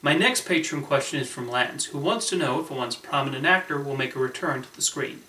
My next Patreon question is from Lance, who wants to know if a once prominent actor will make a return to the screen.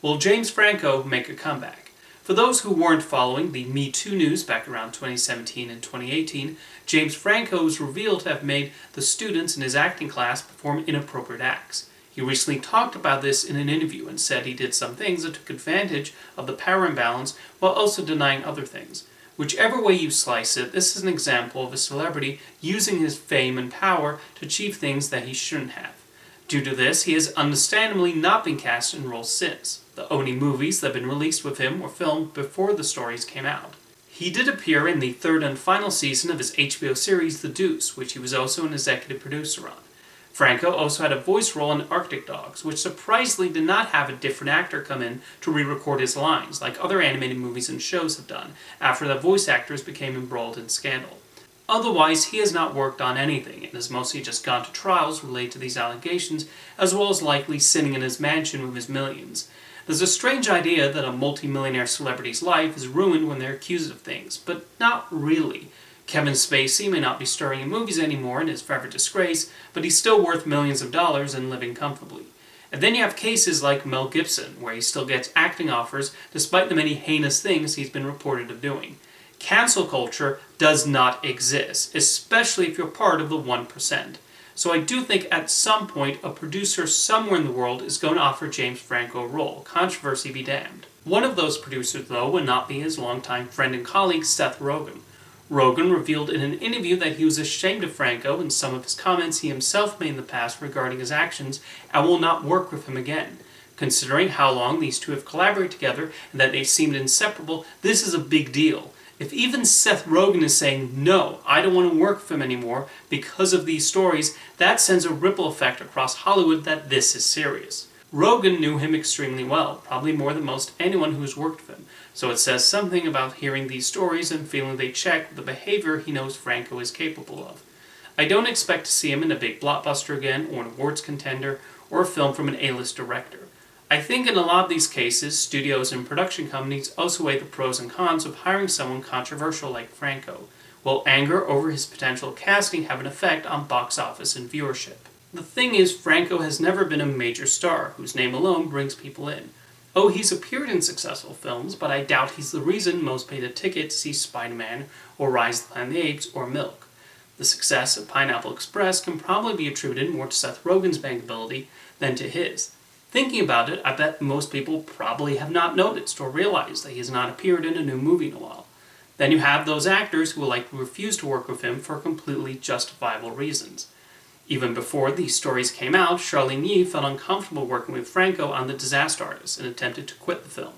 Will James Franco make a comeback? For those who weren't following the Me Too news back around 2017 and 2018, James Franco was revealed to have made the students in his acting class perform inappropriate acts. He recently talked about this in an interview and said he did some things that took advantage of the power imbalance while also denying other things. Whichever way you slice it, this is an example of a celebrity using his fame and power to achieve things that he shouldn't have. Due to this, he has understandably not been cast in roles since. The only movies that have been released with him were filmed before the stories came out. He did appear in the third and final season of his HBO series The Deuce, which he was also an executive producer on. Franco also had a voice role in Arctic Dogs, which surprisingly did not have a different actor come in to re-record his lines, like other animated movies and shows have done, after the voice actors became embroiled in scandal. Otherwise, he has not worked on anything, and has mostly just gone to trials related to these allegations, as well as likely sitting in his mansion with his millions. There's a strange idea that a multi-millionaire celebrity's life is ruined when they're accused of things, but not really. Kevin Spacey may not be starring in movies anymore in his forever disgrace, but he's still worth millions of dollars and living comfortably. And then you have cases like Mel Gibson, where he still gets acting offers despite the many heinous things he's been reported of doing. Cancel culture does not exist, especially if you're part of the 1%. So I do think at some point a producer somewhere in the world is going to offer James Franco a role, controversy be damned. One of those producers, though, would not be his longtime friend and colleague Seth Rogen. Rogen revealed in an interview that he was ashamed of Franco and some of his comments he himself made in the past regarding his actions and will not work with him again. Considering how long these two have collaborated together and that they seemed inseparable, this is a big deal. If even Seth Rogen is saying, no, I don't want to work with him anymore because of these stories, that sends a ripple effect across Hollywood that this is serious. Rogen knew him extremely well, probably more than most anyone who's worked with him, so it says something about hearing these stories and feeling they check with the behavior he knows Franco is capable of. I don't expect to see him in a big blockbuster again, or an awards contender, or a film from an A-list director. I think in a lot of these cases, studios and production companies also weigh the pros and cons of hiring someone controversial like Franco. Will anger over his potential casting have an effect on box office and viewership? The thing is, Franco has never been a major star, whose name alone brings people in. Oh, he's appeared in successful films, but I doubt he's the reason most paid a ticket to see Spider-Man, or Rise of the Planet of the Apes, or Milk. The success of Pineapple Express can probably be attributed more to Seth Rogen's bankability than to his. Thinking about it, I bet most people probably have not noticed or realized that he has not appeared in a new movie in a while. Then you have those actors who will likely refuse to work with him for completely justifiable reasons. Even before these stories came out, Charlene Yee felt uncomfortable working with Franco on The Disaster Artist and attempted to quit the film.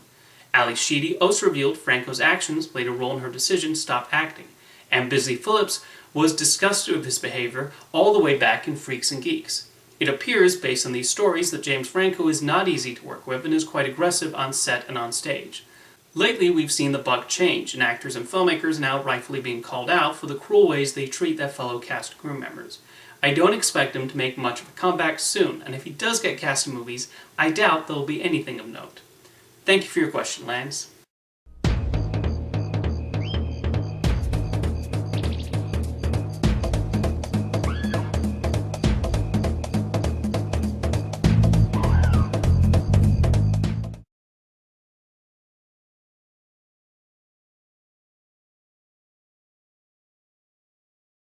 Ali Sheedy also revealed Franco's actions played a role in her decision to stop acting, and Busy Phillips was disgusted with his behavior all the way back in Freaks and Geeks. It appears, based on these stories, that James Franco is not easy to work with and is quite aggressive on set and on stage. Lately, we've seen the buck change, and actors and filmmakers now rightfully being called out for the cruel ways they treat their fellow cast and crew members. I don't expect him to make much of a comeback soon, and if he does get cast in movies, I doubt there will be anything of note. Thank you for your question, Lance.